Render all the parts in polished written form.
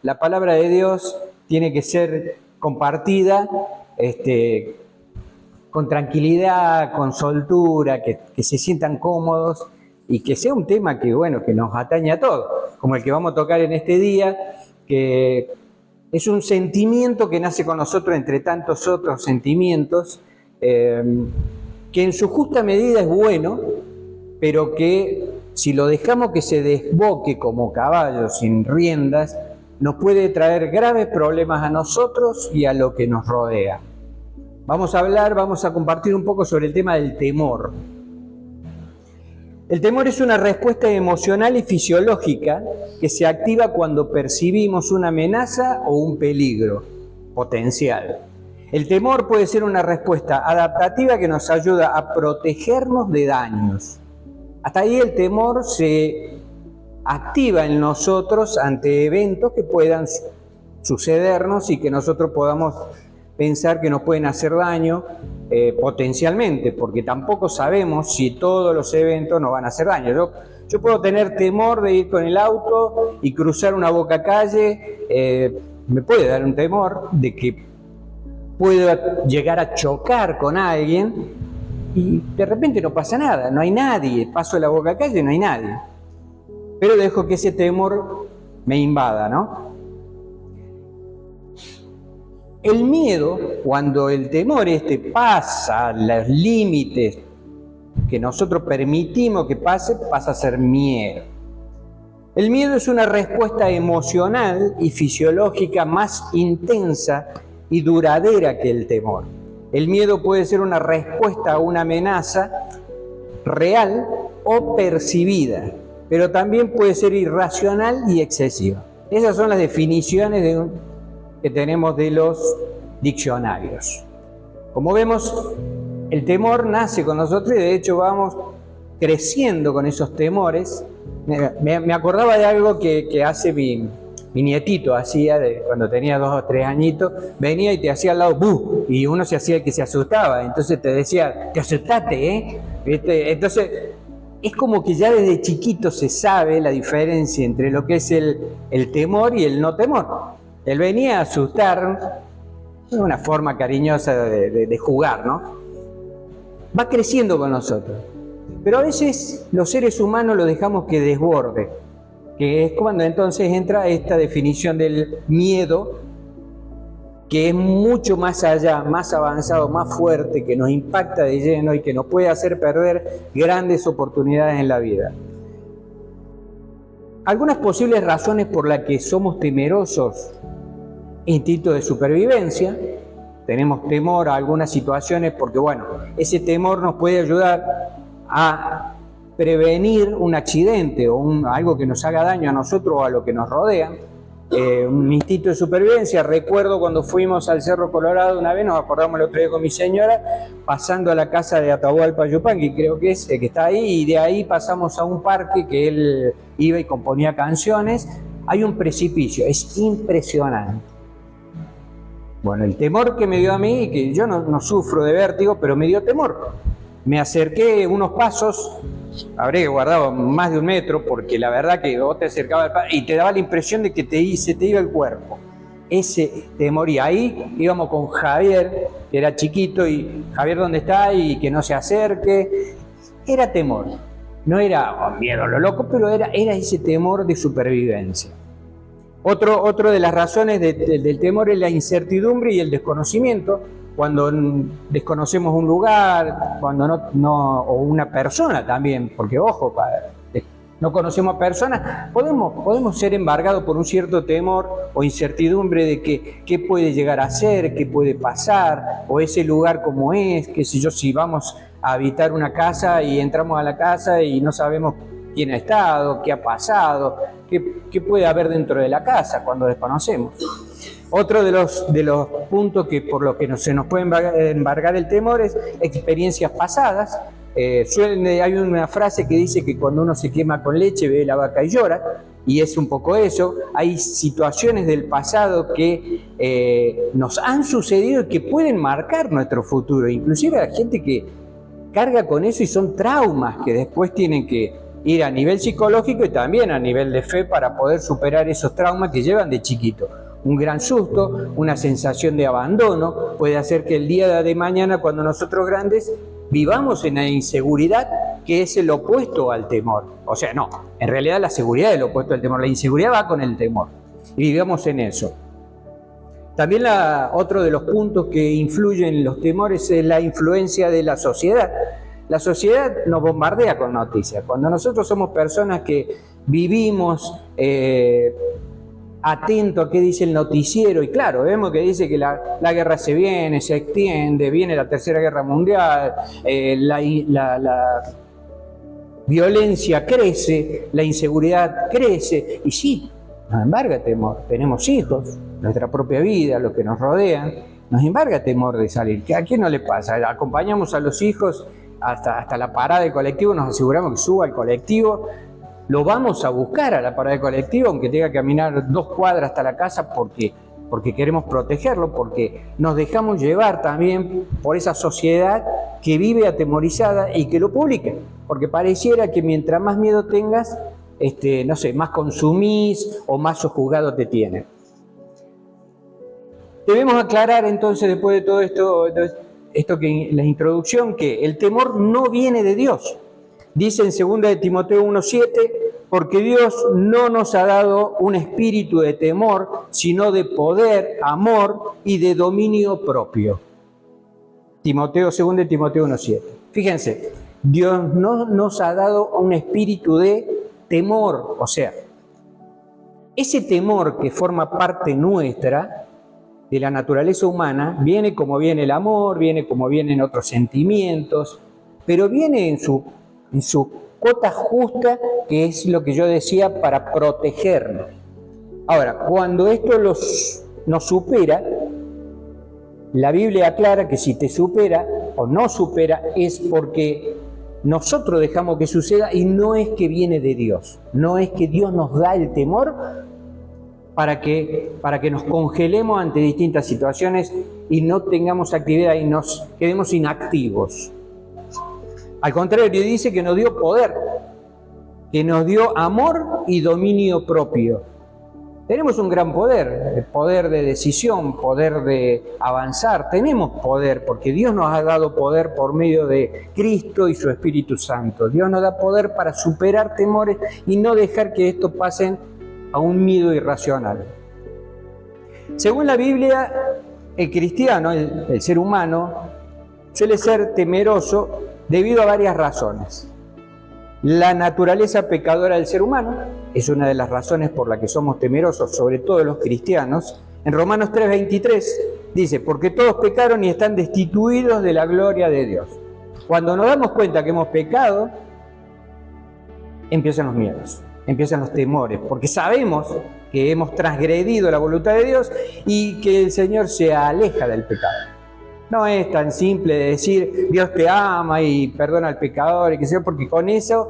La palabra de Dios tiene que ser compartida con tranquilidad, con soltura, que se sientan cómodos y que sea un tema que, bueno, que nos atañe a todos, como el que vamos a tocar en este día, que es un sentimiento que nace con nosotros entre tantos otros sentimientos, que en su justa medida es bueno, pero que si lo dejamos que se desboque como caballo sin riendas, nos puede traer graves problemas a nosotros y a lo que nos rodea. Vamos a compartir un poco sobre el tema del temor. El temor es una respuesta emocional y fisiológica que se activa cuando percibimos una amenaza o un peligro potencial. El temor puede ser una respuesta adaptativa que nos ayuda a protegernos de daños. Hasta ahí el temor se activa en nosotros ante eventos que puedan sucedernos y que nosotros podamos pensar que nos pueden hacer daño potencialmente, porque tampoco sabemos si todos los eventos nos van a hacer daño. Yo puedo tener temor de ir con el auto y cruzar una boca calle, me puede dar un temor de que pueda llegar a chocar con alguien y de repente no pasa nada, no hay nadie, paso la boca calle y no hay nadie. Pero dejo que ese temor me invada, ¿no? El miedo, cuando el temor pasa los límites que nosotros permitimos que pase, pasa a ser miedo. El miedo es una respuesta emocional y fisiológica más intensa y duradera que el temor. El miedo puede ser una respuesta a una amenaza real o percibida, pero también puede ser irracional y excesiva. Esas son las definiciones que tenemos de los diccionarios. Como vemos, el temor nace con nosotros y de hecho vamos creciendo con esos temores. Me acordaba de algo que hace mi nietito, hacía cuando tenía 2 o 3 añitos, venía y te hacía al lado ¡buh! Y uno se hacía el que se asustaba, entonces te decía, te asustaste, ¿eh? Entonces es como que ya desde chiquito se sabe la diferencia entre lo que es el temor y el no temor. Él venía a asustar, es una forma cariñosa de jugar, ¿no? Va creciendo con nosotros. Pero a veces los seres humanos lo dejamos que desborde, que es cuando entonces entra esta definición del miedo, que es mucho más allá, más avanzado, más fuerte, que nos impacta de lleno y que nos puede hacer perder grandes oportunidades en la vida. Algunas posibles razones por las que somos temerosos: instinto de supervivencia. Tenemos temor a algunas situaciones porque, bueno, ese temor nos puede ayudar a prevenir un accidente o algo que nos haga daño a nosotros o a lo que nos rodea. Un instinto de supervivencia. Recuerdo cuando fuimos al Cerro Colorado una vez, nos acordamos el otro día con mi señora, pasando a la casa de Atahualpa Yupanqui, creo que es el que está ahí, y de ahí pasamos a un parque que él iba y componía canciones. Hay un precipicio, es impresionante. Bueno, el temor que me dio a mí, que yo no sufro de vértigo, pero me dio temor. Me acerqué unos pasos, habré guardado más de 1 metro, porque la verdad que vos te acercabas y te daba la impresión de que se te iba el cuerpo. Ese temor, y ahí íbamos con Javier, que era chiquito, y Javier, ¿dónde está? Y que no se acerque. Era temor, no era miedo a lo loco, pero era ese temor de supervivencia. Otro de las razones del temor es la incertidumbre y el desconocimiento. Cuando desconocemos un lugar, cuando o una persona también, porque ojo, no conocemos a personas, podemos ser embargados por un cierto temor o incertidumbre de qué puede llegar a ser, qué puede pasar, o ese lugar como es, qué sé yo, si vamos a habitar una casa y entramos a la casa y no sabemos quién ha estado, qué ha pasado, qué puede haber dentro de la casa cuando desconocemos. Otro de los puntos por los que se nos puede embargar el temor es experiencias pasadas. Hay una frase que dice que cuando uno se quema con leche ve la vaca y llora, y es un poco eso. Hay situaciones del pasado que nos han sucedido y que pueden marcar nuestro futuro. Inclusive hay gente que carga con eso y son traumas que después tienen que ir a nivel psicológico y también a nivel de fe para poder superar esos traumas que llevan de chiquito. Un gran susto, una sensación de abandono puede hacer que el día de mañana, cuando nosotros grandes, vivamos en la inseguridad, que es el opuesto al temor. O sea, no, en realidad la seguridad es el opuesto al temor, la inseguridad va con el temor y vivamos en eso. También otro de los puntos que influyen en los temores es la influencia de la sociedad. La sociedad nos bombardea con noticias. Cuando nosotros somos personas que vivimos atentos a qué dice el noticiero, y claro, vemos que dice que la guerra se viene, se extiende, viene la Tercera Guerra Mundial, la violencia crece, la inseguridad crece, y sí, nos embarga temor. Tenemos hijos, nuestra propia vida, los que nos rodean, nos embarga temor de salir. ¿A quién no le pasa? Acompañamos a los hijos hasta la parada del colectivo, nos aseguramos que suba al colectivo, lo vamos a buscar a la parada del colectivo, aunque tenga que caminar 2 cuadras hasta la casa porque queremos protegerlo, porque nos dejamos llevar también por esa sociedad que vive atemorizada y que lo publica, porque pareciera que mientras más miedo tengas, no sé, más consumís o más sojuzgado te tienen. Debemos aclarar entonces, después de todo esto que la introducción, que el temor no viene de Dios. Dice en 2 de Timoteo 1:7, porque Dios no nos ha dado un espíritu de temor, sino de poder, amor y de dominio propio. 2 de Timoteo 1:7. Fíjense, Dios no nos ha dado un espíritu de temor, o sea, ese temor que forma parte nuestra, de la naturaleza humana, viene como viene el amor, viene como vienen otros sentimientos, pero viene en su cuota justa, que es lo que yo decía, para protegernos. Ahora, cuando esto nos supera, la Biblia aclara que si te supera o no supera es porque nosotros dejamos que suceda y no es que viene de Dios. No es que Dios nos da el temor para que nos congelemos ante distintas situaciones y no tengamos actividad y nos quedemos inactivos. Al contrario, dice que nos dio poder, que nos dio amor y dominio propio. Tenemos un gran poder, poder de decisión, poder de avanzar. Tenemos poder porque Dios nos ha dado poder por medio de Cristo y su Espíritu Santo. Dios nos da poder para superar temores y no dejar que esto pasen a un miedo irracional. Según la Biblia, el cristiano, el ser humano, suele ser temeroso debido a varias razones. La naturaleza pecadora del ser humano es una de las razones por las que somos temerosos, sobre todo los cristianos. En Romanos 3:23 dice, porque todos pecaron y están destituidos de la gloria de Dios. Cuando nos damos cuenta que hemos pecado, empiezan los miedos, empiezan los temores, porque sabemos que hemos transgredido la voluntad de Dios y que el Señor se aleja del pecado. No es tan simple de decir Dios te ama y perdona al pecador, y que sea, porque con eso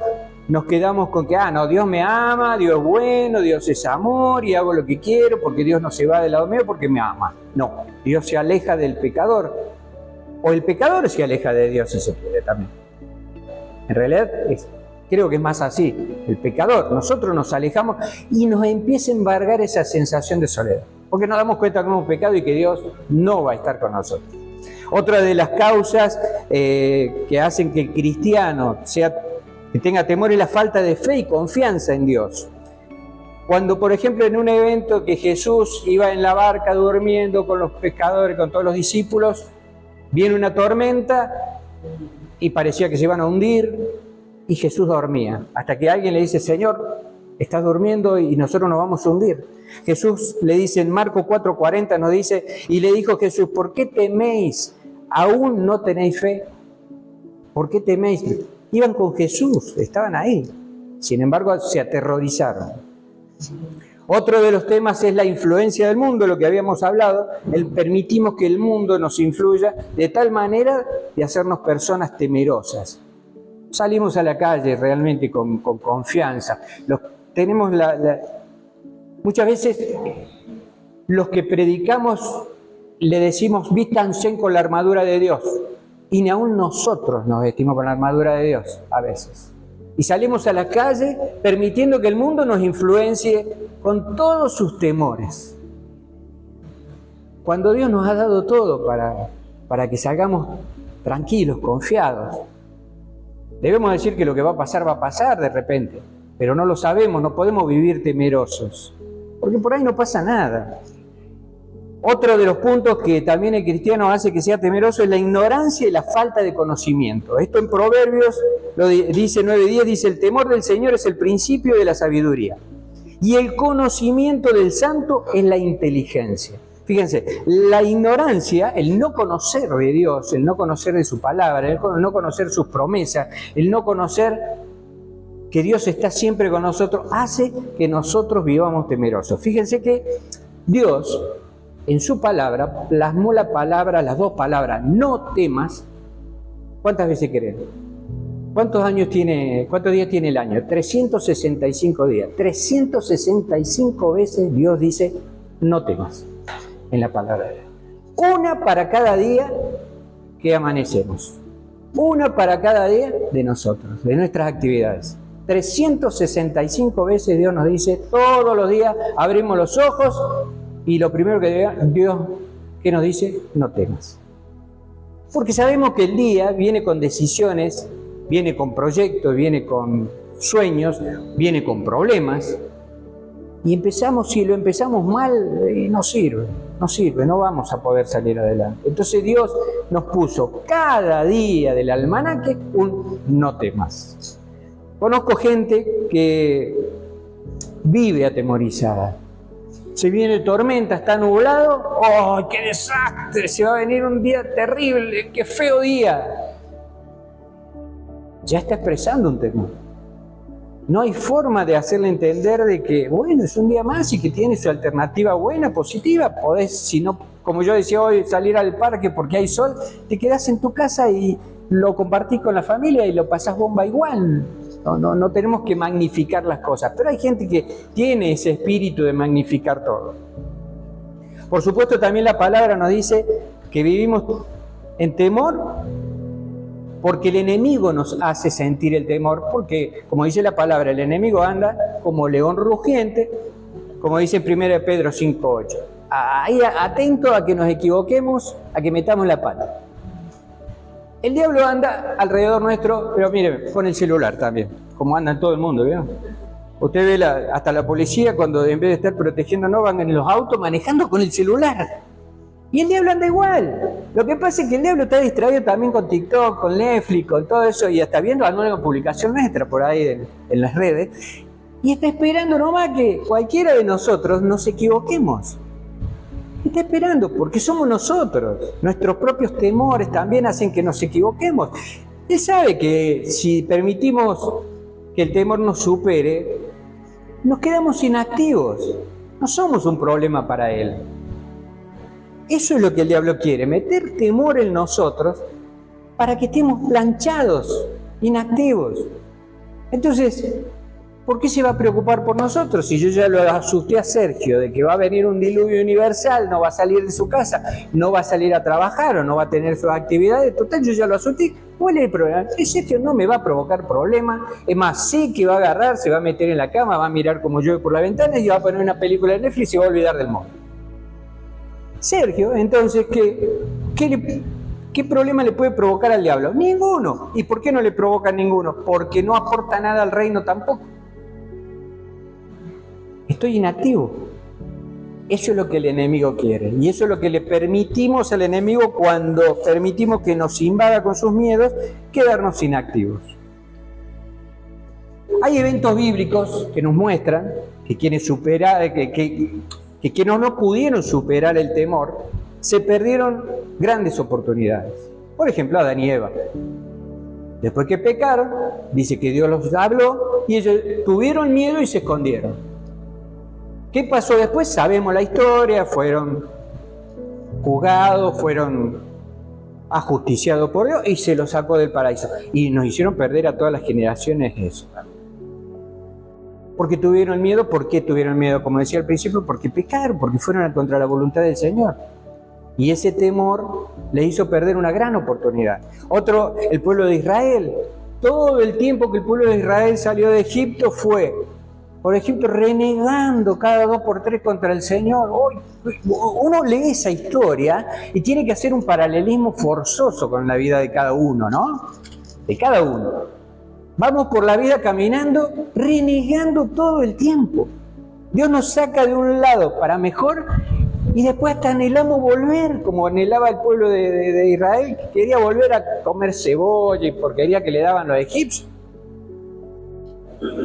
nos quedamos con que, no, Dios me ama, Dios es bueno, Dios es amor y hago lo que quiero porque Dios no se va del lado mío porque me ama. No, Dios se aleja del pecador, o el pecador se aleja de Dios si se quiere también. En realidad creo que es más así, el pecador, nosotros nos alejamos y nos empieza a embargar esa sensación de soledad, porque nos damos cuenta que hemos pecado y que Dios no va a estar con nosotros. Otra de las causas que hacen que el cristiano que tenga temor es la falta de fe y confianza en Dios. Cuando, por ejemplo, en un evento que Jesús iba en la barca durmiendo con los pescadores, con todos los discípulos, viene una tormenta y parecía que se iban a hundir y Jesús dormía. Hasta que alguien le dice, Señor, estás durmiendo y nosotros nos vamos a hundir. Jesús le dice en Marcos 4:40, nos dice, y le dijo Jesús, ¿por qué teméis? ¿Aún no tenéis fe? ¿Por qué teméis? Iban con Jesús, estaban ahí. Sin embargo, se aterrorizaron. Otro de los temas es la influencia del mundo, lo que habíamos hablado. Permitimos que el mundo nos influya de tal manera de hacernos personas temerosas. Salimos a la calle realmente con confianza. Muchas veces los que predicamos le decimos, vístanse con la armadura de Dios. Y ni aún nosotros nos vestimos con la armadura de Dios a veces. Y salimos a la calle permitiendo que el mundo nos influencie con todos sus temores. Cuando Dios nos ha dado todo para que salgamos tranquilos, confiados. Debemos decir que lo que va a pasar de repente, pero no lo sabemos, no podemos vivir temerosos, porque por ahí no pasa nada. Otro de los puntos que también el cristiano hace que sea temeroso es la ignorancia y la falta de conocimiento. Esto en Proverbios lo dice 9:10, dice: el temor del Señor es el principio de la sabiduría, y el conocimiento del santo es la inteligencia. Fíjense, la ignorancia, el no conocer de Dios, el no conocer de su palabra, el no conocer sus promesas, el no conocer que Dios está siempre con nosotros, hace que nosotros vivamos temerosos. Fíjense que Dios, en su palabra, plasmó la palabra, las dos palabras, no temas. ¿Cuántas veces creen? ¿Cuántos días tiene el año? 365 días. 365 veces Dios dice, no temas, en la palabra de Dios. Una para cada día que amanecemos. Una para cada día de nosotros, de nuestras actividades. 365 veces Dios nos dice, todos los días abrimos los ojos y lo primero que Dios que nos dice, no temas. Porque sabemos que el día viene con decisiones, viene con proyectos, viene con sueños, viene con problemas. Y si lo empezamos mal, no sirve, no vamos a poder salir adelante. Entonces Dios nos puso cada día del almanaque un no temas. Conozco gente que vive atemorizada. Se viene tormenta, está nublado, ¡oh, qué desastre! Se va a venir un día terrible, qué feo día. Ya está expresando un temor. No hay forma de hacerle entender de que, bueno, es un día más y que tiene su alternativa buena, positiva. Podés, si no, como yo decía hoy, salir al parque porque hay sol, te quedás en tu casa y lo compartís con la familia y lo pasás bomba igual. No tenemos que magnificar las cosas, pero hay gente que tiene ese espíritu de magnificar todo. Por supuesto, también la palabra nos dice que vivimos en temor porque el enemigo nos hace sentir el temor, porque, como dice la palabra, el enemigo anda como león rugiente, como dice en 1 Pedro 5:8. Ahí atento a que nos equivoquemos, a que metamos la pata. El diablo anda alrededor nuestro, pero mire, con el celular también, como anda en todo el mundo, ¿vieron? Usted ve hasta la policía cuando en vez de estar protegiéndonos van en los autos manejando con el celular. Y el diablo anda igual. Lo que pasa es que el diablo está distraído también con TikTok, con Netflix, con todo eso, y hasta viendo alguna publicación nuestra por ahí en las redes, y está esperando nomás que cualquiera de nosotros nos equivoquemos. Está esperando, porque somos nosotros. Nuestros propios temores también hacen que nos equivoquemos. Él sabe que si permitimos que el temor nos supere, nos quedamos inactivos. No somos un problema para él. Eso es lo que el diablo quiere, meter temor en nosotros para que estemos planchados, inactivos. Entonces, ¿por qué se va a preocupar por nosotros? Si yo ya lo asusté a Sergio de que va a venir un diluvio universal, no va a salir de su casa, no va a salir a trabajar o no va a tener sus actividades, total, yo ya lo asusté. ¿Cuál es el problema? Sergio no me va a provocar problemas, es más, sé que va a agarrar, se va a meter en la cama, va a mirar como llueve por la ventana y va a poner una película de Netflix y se va a olvidar del mundo. Sergio, entonces, ¿qué problema le puede provocar al diablo? Ninguno. ¿Y por qué no le provoca ninguno? Porque no aporta nada al reino tampoco. Estoy inactivo. Eso es lo que el enemigo quiere. Y eso es lo que le permitimos al enemigo cuando permitimos que nos invada con sus miedos, quedarnos inactivos. Hay eventos bíblicos que nos muestran que quienes superaron, que quienes no pudieron superar el temor, se perdieron grandes oportunidades. Por ejemplo, Adán y Eva. Después que pecaron, dice que Dios los habló y ellos tuvieron miedo y se escondieron. ¿Qué pasó después? Sabemos la historia, fueron juzgados, fueron ajusticiados por Dios y se los sacó del paraíso. Y nos hicieron perder a todas las generaciones eso. Porque tuvieron miedo. ¿Por qué tuvieron miedo? Como decía al principio, porque pecaron, porque fueron contra la voluntad del Señor. Y ese temor les hizo perder una gran oportunidad. Otro, el pueblo de Israel. todo el tiempo que el pueblo de Israel salió de Egipto fue por Egipto renegando cada 2 por 3 contra el Señor. Uno lee esa historia y tiene que hacer un paralelismo forzoso con la vida de cada uno, ¿no? De cada uno. Vamos por la vida caminando, renegando todo el tiempo. Dios nos saca de un lado para mejor y después hasta anhelamos volver, como anhelaba el pueblo de Israel, que quería volver a comer cebolla y porquería que le daban los egipcios.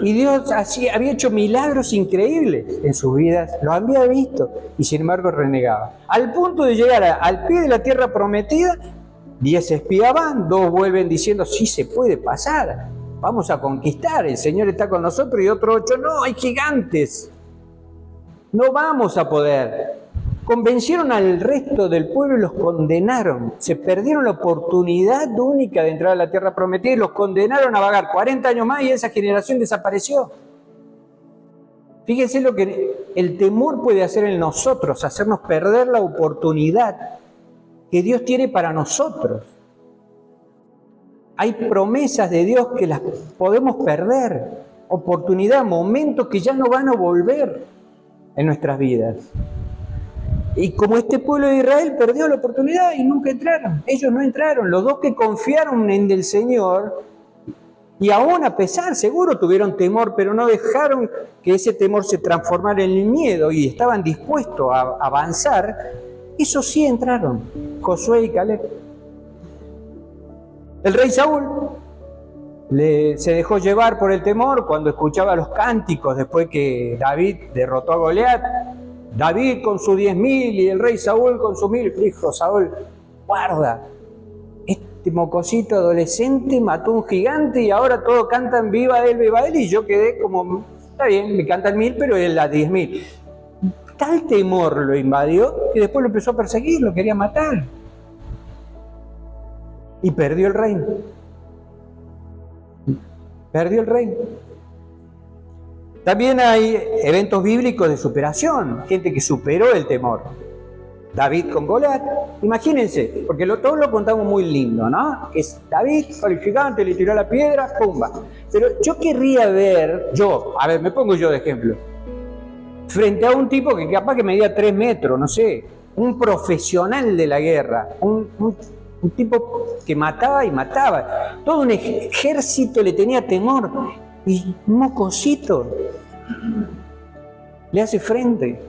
Y Dios había hecho milagros increíbles en sus vidas, los había visto y sin embargo renegaba. Al punto de llegar al pie de la tierra prometida, 10 espías van, 2 vuelven diciendo, sí se puede pasar, vamos a conquistar, el Señor está con nosotros, y otros 8, no, hay gigantes, no vamos a poder. Convencieron al resto del pueblo y los condenaron. Se perdieron la oportunidad única de entrar a la tierra prometida y los condenaron a vagar 40 años más y esa generación desapareció. Fíjense lo que el temor puede hacer en nosotros, hacernos perder la oportunidad que Dios tiene para nosotros. Hay promesas de Dios que las podemos perder, oportunidad, momentos que ya no van a volver en nuestras vidas. Y como este pueblo de Israel perdió la oportunidad y nunca entraron, ellos no entraron, los 2 que confiaron en el Señor, y aún a pesar, seguro tuvieron temor, pero no dejaron que ese temor se transformara en miedo y estaban dispuestos a avanzar, esos sí entraron, Josué y Caleb. El rey Saúl se dejó llevar por el temor cuando escuchaba los cánticos después que David derrotó a Goliat. David con sus 10.000 y el rey Saúl con sus 1.000. Dijo Saúl, guarda, este mocosito adolescente mató un gigante y ahora todos cantan viva él, y yo quedé como, está bien, me cantan 1.000, pero él las 10.000. Tal temor lo invadió que después lo empezó a perseguir, lo quería matar. Y perdió el reino. Perdió el reino. También hay eventos bíblicos de superación, gente que superó el temor. David con Goliat, imagínense, porque todos lo contamos muy lindo, ¿no? Es David, el gigante, le tiró la piedra, ¡pumba! Pero yo querría ver, me pongo yo de ejemplo, frente a un tipo que capaz que medía 3 metros, no sé, un profesional de la guerra, un tipo que mataba y mataba, todo un ejército le tenía temor. Y un mocosito le hace frente.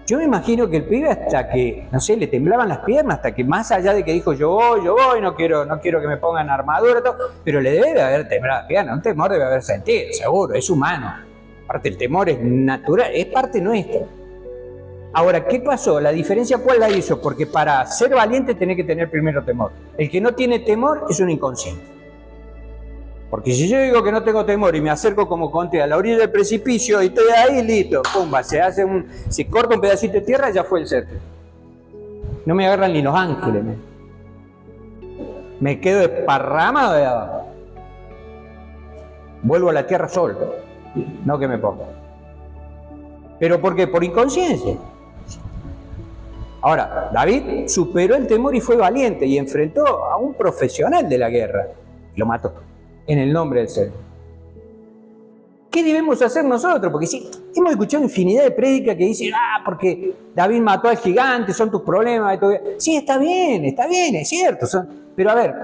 Yo me imagino que el pibe hasta que, no sé, le temblaban las piernas, hasta que más allá de que dijo yo voy, no quiero que me pongan armadura, todo, pero le debe de haber temblado las piernas, un temor debe haber sentido, seguro, es humano. Aparte el temor es natural, es parte nuestra. Ahora, ¿qué pasó? La diferencia, ¿cuál la hizo? Porque para ser valiente tenés que tener primero temor. El que no tiene temor es un inconsciente. Porque si yo digo que no tengo temor y me acerco como conté a la orilla del precipicio y estoy ahí, listo, pumba, se corta un pedacito de tierra y ya fue el ser. No me agarran ni los ángeles. Me quedo desparramado de abajo. Vuelvo a la tierra solo, no que me ponga. ¿Pero por qué? Por inconsciencia. Ahora, David superó el temor y fue valiente y enfrentó a un profesional de la guerra y lo mató. En el nombre del Señor. ¿Qué debemos hacer nosotros? Porque sí, hemos escuchado infinidad de prédicas que dicen, porque David mató al gigante, son tus problemas. Y todo. Sí, está bien, es cierto. Pero a ver,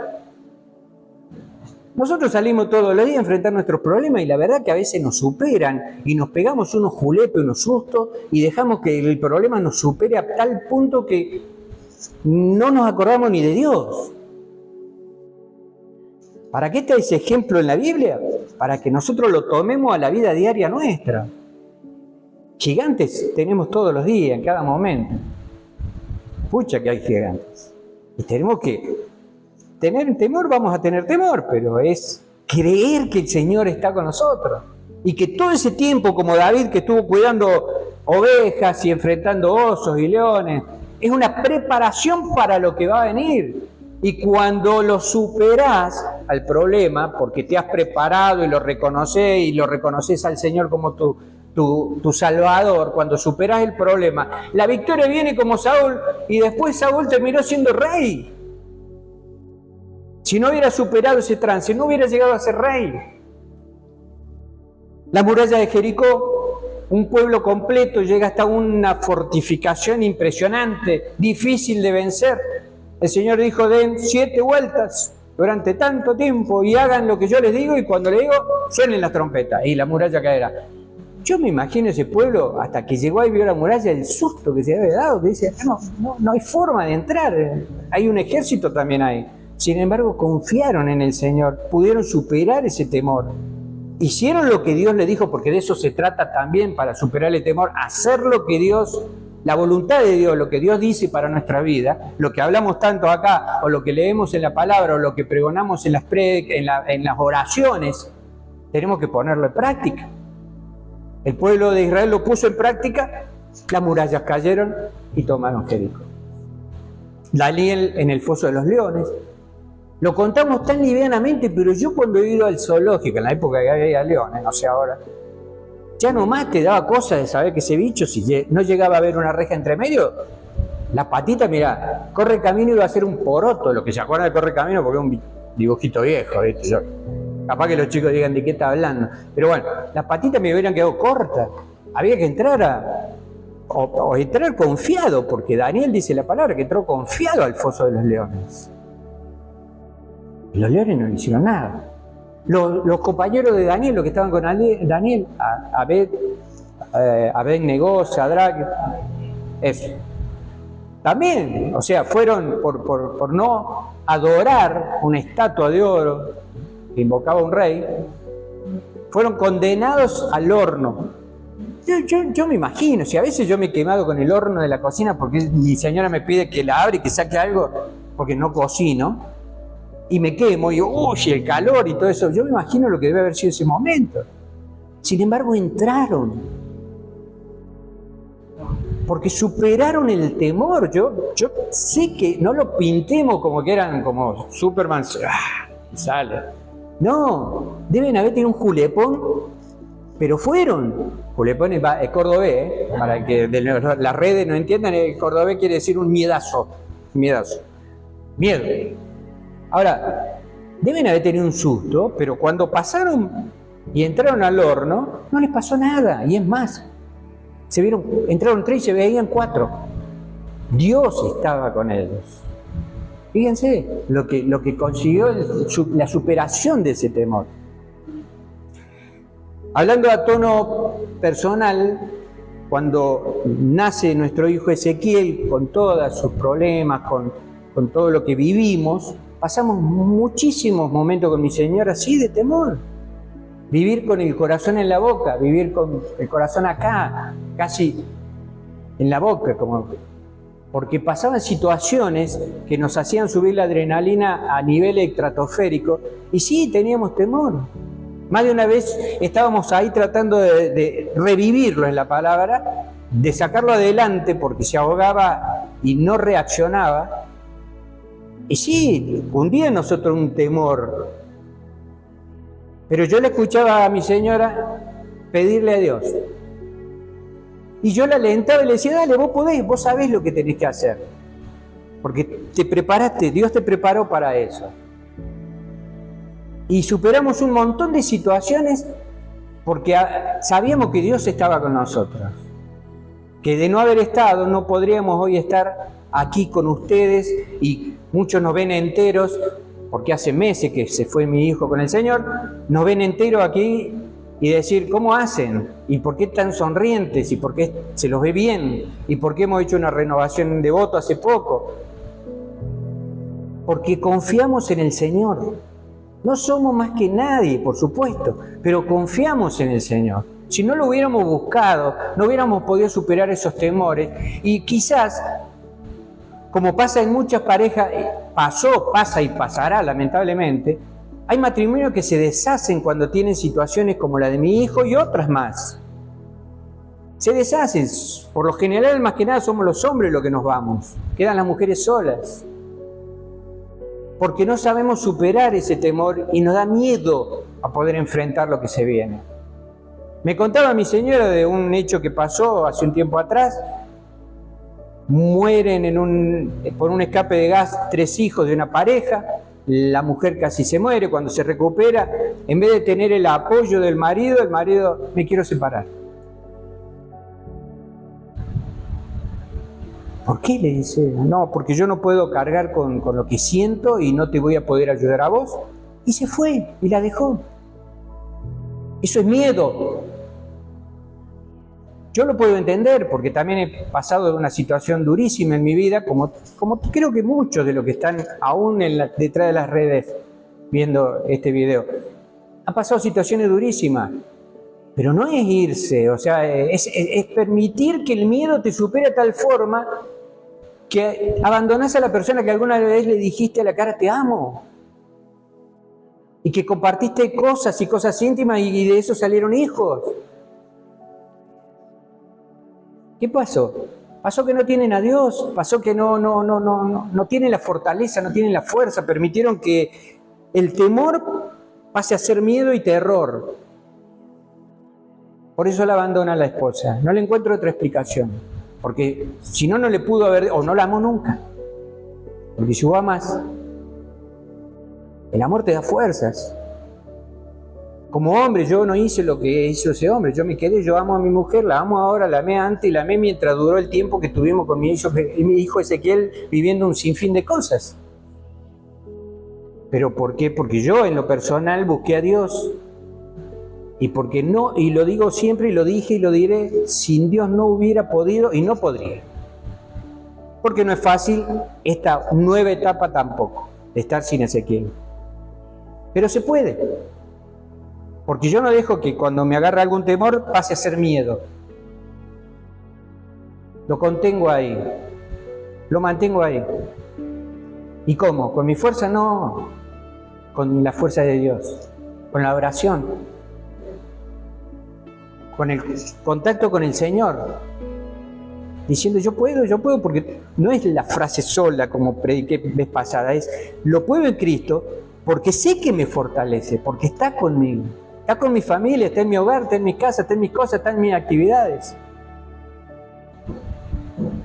nosotros salimos todos los días a enfrentar nuestros problemas y la verdad que a veces nos superan y nos pegamos unos julepes, unos sustos y dejamos que el problema nos supere a tal punto que no nos acordamos ni de Dios. ¿Para qué está ese ejemplo en la Biblia? Para que nosotros lo tomemos a la vida diaria nuestra. Gigantes tenemos todos los días, en cada momento. Pucha que hay gigantes. Y tenemos que tener temor, vamos a tener temor, pero es creer que el Señor está con nosotros. Y que todo ese tiempo, como David, que estuvo cuidando ovejas y enfrentando osos y leones, es una preparación para lo que va a venir. Y cuando lo superás al problema, porque te has preparado y lo reconoces al Señor como tu Salvador, cuando superás el problema, la victoria viene como Saúl, y después Saúl terminó siendo rey. Si no hubiera superado ese trance, no hubiera llegado a ser rey. La muralla de Jericó, un pueblo completo, llega hasta una fortificación impresionante, difícil de vencer. El Señor dijo: den 7 vueltas durante tanto tiempo y hagan lo que yo les digo, y cuando le digo, suenen las trompetas y la muralla caerá. Yo me imagino ese pueblo, hasta que llegó ahí y vio la muralla, el susto que se había dado, que dice: no hay forma de entrar, hay un ejército también ahí. Sin embargo, confiaron en el Señor, pudieron superar ese temor. Hicieron lo que Dios les dijo, porque de eso se trata también para superar el temor, hacer lo que Dios, la voluntad de Dios, lo que Dios dice para nuestra vida, lo que hablamos tanto acá, o lo que leemos en la palabra, o lo que pregonamos en las oraciones, tenemos que ponerlo en práctica. El pueblo de Israel lo puso en práctica, las murallas cayeron y tomaron Jericó. Daniel en el foso de los leones. Lo contamos tan livianamente, pero yo cuando he ido al zoológico, en la época que había leones, no sé ahora, ya nomás te daba cosa de saber que ese bicho, si no llegaba a haber una reja entre medio, la patita, mirá, corre camino y iba a ser un poroto, lo que se acuerda de corre camino porque es un dibujito viejo, ¿viste? Capaz que los chicos digan de qué está hablando, pero bueno, las patitas me hubieran quedado cortas, había que entrar o entrar confiado, porque Daniel dice la palabra que entró confiado al foso de los leones. Y los leones no le hicieron nada. Los compañeros de Daniel, los que estaban con Daniel, Abed-Negó, Sadrach, eso. También, o sea, fueron por no adorar una estatua de oro que invocaba un rey, fueron condenados al horno. Yo me imagino, si a veces yo me he quemado con el horno de la cocina porque mi señora me pide que la abra y que saque algo, porque no cocino, y me quemo, y uy, el calor y todo eso, yo me imagino lo que debe haber sido ese momento. Sin embargo, entraron, porque superaron el temor. Yo sé que no lo pintemos como que eran como Superman, sale. No, deben haber tenido un julepón, pero fueron. Julepón es cordobés, para que las redes no entiendan, el cordobés quiere decir un miedazo. Miedo. Ahora, deben haber tenido un susto, pero cuando pasaron y entraron al horno, no les pasó nada. Y es más, entraron 3 y se veían 4. Dios estaba con ellos. Fíjense lo que consiguió la superación de ese temor. Hablando a tono personal, cuando nace nuestro hijo Ezequiel, con todos sus problemas, con todo lo que vivimos, pasamos muchísimos momentos con mi señora así de temor. Vivir con el corazón en la boca, vivir con el corazón acá, casi en la boca, porque pasaban situaciones que nos hacían subir la adrenalina a nivel estratosférico, y sí, teníamos temor. Más de una vez estábamos ahí tratando de revivirlo en la palabra, de sacarlo adelante porque se ahogaba y no reaccionaba. Y sí, hundía en nosotros un temor. Pero yo le escuchaba a mi señora pedirle a Dios. Y yo la alentaba y le decía: dale, vos podés, vos sabés lo que tenés que hacer. Porque te preparaste, Dios te preparó para eso. Y superamos un montón de situaciones porque sabíamos que Dios estaba con nosotros. Que de no haber estado, no podríamos hoy estar aquí con ustedes, y muchos nos ven enteros, porque hace meses que se fue mi hijo con el Señor, nos ven enteros aquí y decir: ¿cómo hacen? ¿Y por qué tan sonrientes? ¿Y por qué se los ve bien? ¿Y por qué hemos hecho una renovación de voto hace poco? Porque confiamos en el Señor. No somos más que nadie, por supuesto, pero confiamos en el Señor. Si no lo hubiéramos buscado, no hubiéramos podido superar esos temores, y quizás, como pasa en muchas parejas, pasa y pasará lamentablemente, hay matrimonios que se deshacen cuando tienen situaciones como la de mi hijo y otras más. Se deshacen, por lo general, más que nada somos los hombres los que nos vamos, quedan las mujeres solas, porque no sabemos superar ese temor y nos da miedo a poder enfrentar lo que se viene. Me contaba mi señora de un hecho que pasó hace un tiempo atrás. Mueren por un escape de gas 3 hijos de una pareja. la mujer casi se muere, cuando se recupera, en vez de tener el apoyo del marido, el marido, me quiero separar. ¿Por qué? Le dice, no, porque yo no puedo cargar con lo que siento y no te voy a poder ayudar a vos. Y se fue y la dejó. Eso es miedo. Yo lo puedo entender porque también he pasado de una situación durísima en mi vida, como creo que muchos de los que están aún detrás de las redes viendo este video. Han pasado situaciones durísimas, pero no es irse, o sea, es permitir que el miedo te supere a tal forma que abandonás a la persona que alguna vez le dijiste a la cara, te amo. Y que compartiste cosas y cosas íntimas y de eso salieron hijos. ¿Qué pasó? Pasó que no tienen a Dios, pasó que no tienen la fortaleza, no tienen la fuerza, permitieron que el temor pase a ser miedo y terror. Por eso la abandona a la esposa. No le encuentro otra explicación, porque si no, no le pudo haber, o no la amó nunca. Porque si vos amas, el amor te da fuerzas. Como hombre, yo no hice lo que hizo ese hombre, yo me quedé, yo amo a mi mujer, la amo ahora, la amé antes y la amé mientras duró el tiempo que tuvimos con mi hijo Ezequiel viviendo un sinfín de cosas. ¿Pero por qué? Porque yo en lo personal busqué a Dios. Y porque no, y lo digo siempre y lo dije y lo diré, sin Dios no hubiera podido y no podría. Porque no es fácil esta nueva etapa tampoco, de estar sin Ezequiel. Pero se puede. Porque yo no dejo que cuando me agarra algún temor pase a ser miedo. Lo contengo ahí. Lo mantengo ahí. ¿Y cómo? ¿Con mi fuerza? No. Con la fuerza de Dios. Con la oración. Con el contacto con el Señor. Diciendo yo puedo, porque no es la frase sola como prediqué vez pasada. Es lo puedo en Cristo porque sé que me fortalece, porque está conmigo. Está con mi familia, está en mi hogar, está en mi casa, está en mis cosas, está en mis actividades.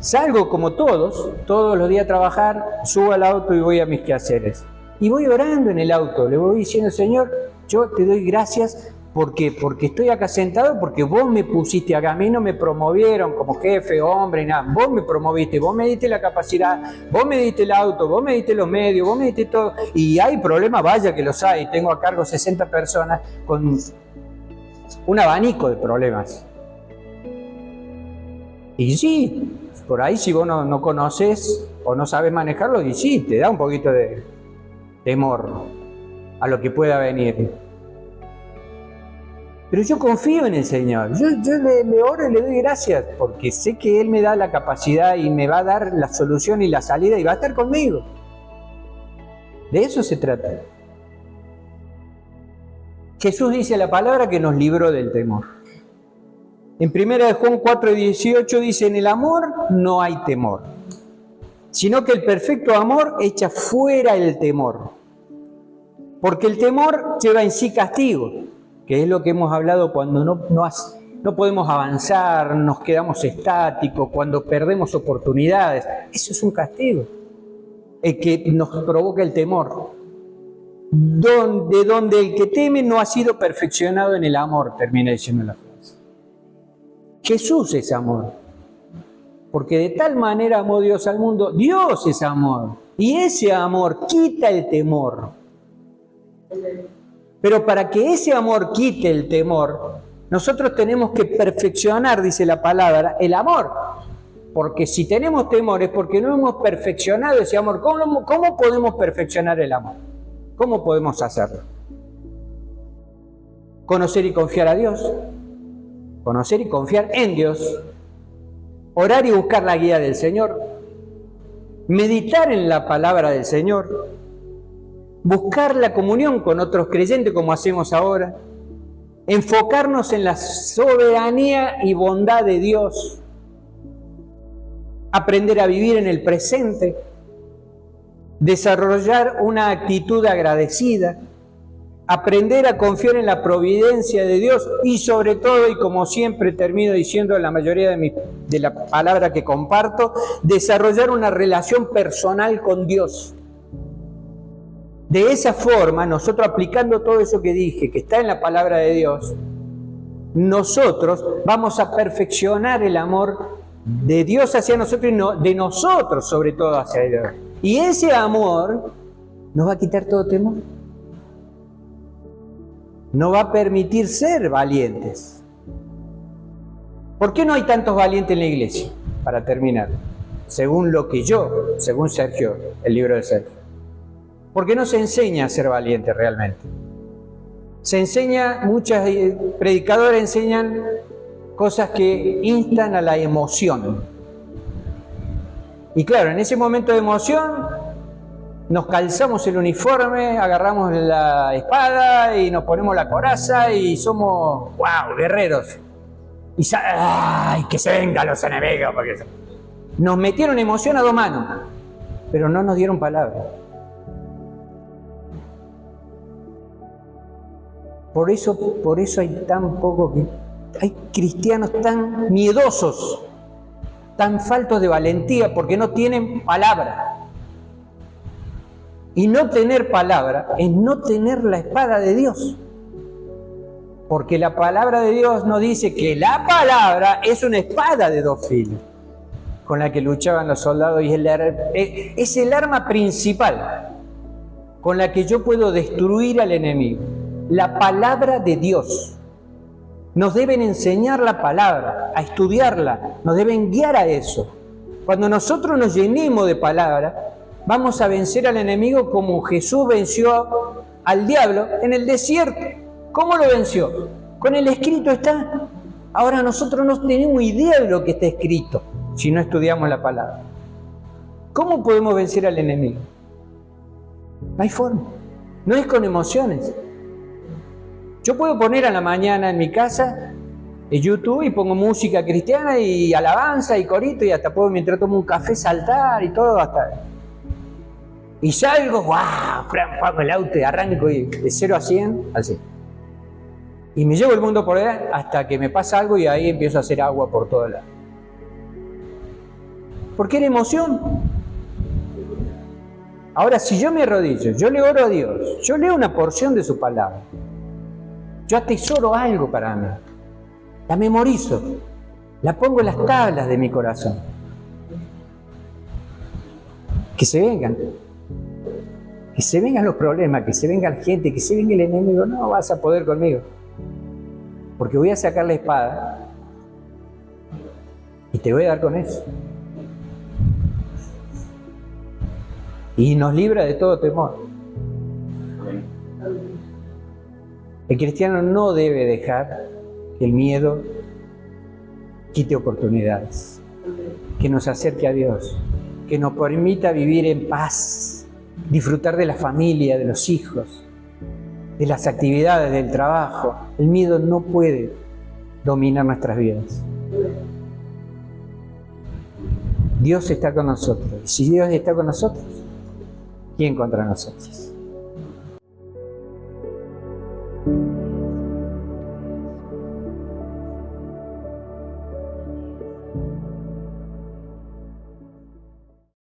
Salgo como todos los días a trabajar, subo al auto y voy a mis quehaceres. Y voy orando en el auto, le voy diciendo, Señor, yo te doy gracias porque estoy acá sentado, porque vos me pusiste acá, a mí no me promovieron como jefe, hombre, nada, vos me promoviste, vos me diste la capacidad, vos me diste el auto, vos me diste los medios, vos me diste todo, y hay problemas, vaya que los hay, tengo a cargo 60 personas con un abanico de problemas. Y sí, por ahí si vos no conoces o no sabes manejarlo, y sí, te da un poquito de temor a lo que pueda venir. Pero yo confío en el Señor, yo le oro y le doy gracias, porque sé que Él me da la capacidad y me va a dar la solución y la salida y va a estar conmigo. De eso se trata. Jesús dice la palabra que nos libró del temor. En 1 Juan 4:18 dice, en el amor no hay temor, sino que el perfecto amor echa fuera el temor. Porque el temor lleva en sí castigo, que es lo que hemos hablado cuando no podemos avanzar, nos quedamos estáticos, cuando perdemos oportunidades. Eso es un castigo, el que nos provoca el temor. Donde el que teme no ha sido perfeccionado en el amor, termina diciendo la frase. Jesús es amor, porque de tal manera amó Dios al mundo. Dios es amor, y ese amor quita el temor. Pero para que ese amor quite el temor, nosotros tenemos que perfeccionar, dice la palabra, el amor. Porque si tenemos temor es porque no hemos perfeccionado ese amor. ¿Cómo podemos perfeccionar el amor? ¿Cómo podemos hacerlo? Conocer y confiar a Dios. Conocer y confiar en Dios. Orar y buscar la guía del Señor. Meditar en la palabra del Señor. Buscar la comunión con otros creyentes como hacemos ahora, enfocarnos en la soberanía y bondad de Dios, aprender a vivir en el presente, desarrollar una actitud agradecida, aprender a confiar en la providencia de Dios y sobre todo, y como siempre termino diciendo en la mayoría de la palabra que comparto, desarrollar una relación personal con Dios. De esa forma, nosotros aplicando todo eso que dije, que está en la palabra de Dios, nosotros vamos a perfeccionar el amor de Dios hacia nosotros y de nosotros sobre todo hacia Dios. Y ese amor nos va a quitar todo temor. Nos va a permitir ser valientes. ¿Por qué no hay tantos valientes en la iglesia? Para terminar, según Sergio, el libro de Sergio. Porque no se enseña a ser valiente realmente. Se enseña, muchos predicadores enseñan cosas que instan a la emoción. Y claro, en ese momento de emoción, nos calzamos el uniforme, agarramos la espada y nos ponemos la coraza y somos, wow, guerreros. Y ¡ay, que se vengan los enemigos! Porque nos metieron emoción a 2 manos, pero no nos dieron palabra. Por eso hay tan poco, hay cristianos tan miedosos, tan faltos de valentía, porque no tienen palabra. Y no tener palabra es no tener la espada de Dios. Porque la palabra de Dios nos dice que la palabra es una espada de 2 filos, con la que luchaban los soldados, y es el arma principal con la que yo puedo destruir al enemigo. La palabra de Dios. Nos deben enseñar la palabra, a estudiarla, nos deben guiar a eso. Cuando nosotros nos llenemos de palabra, vamos a vencer al enemigo como Jesús venció al diablo en el desierto. ¿Cómo lo venció? Con el escrito está. Ahora nosotros no tenemos idea de lo que está escrito si no estudiamos la palabra. ¿Cómo podemos vencer al enemigo? No hay forma. No es con emociones. Yo puedo poner a la mañana en mi casa en YouTube y pongo música cristiana y alabanza y corito, y hasta puedo, mientras tomo un café, saltar y todo, hasta. Y salgo, ¡wow! Pongo el auto y arranco de 0 a 100, al 100. Y me llevo el mundo por ahí hasta que me pasa algo y ahí empiezo a hacer agua por todos lados. Porque era emoción. Ahora, si yo me arrodillo, yo le oro a Dios, yo leo una porción de su palabra, yo atesoro algo para mí, la memorizo, la pongo en las tablas de mi corazón. Que se vengan los problemas, que se venga la gente, que se venga el enemigo. No vas a poder conmigo, porque voy a sacar la espada y te voy a dar con eso. Y nos libra de todo temor. El cristiano no debe dejar que el miedo quite oportunidades, que nos acerque a Dios, que nos permita vivir en paz, disfrutar de la familia, de los hijos, de las actividades, del trabajo. El miedo no puede dominar nuestras vidas. Dios está con nosotros. Y si Dios está con nosotros, ¿quién contra nosotros?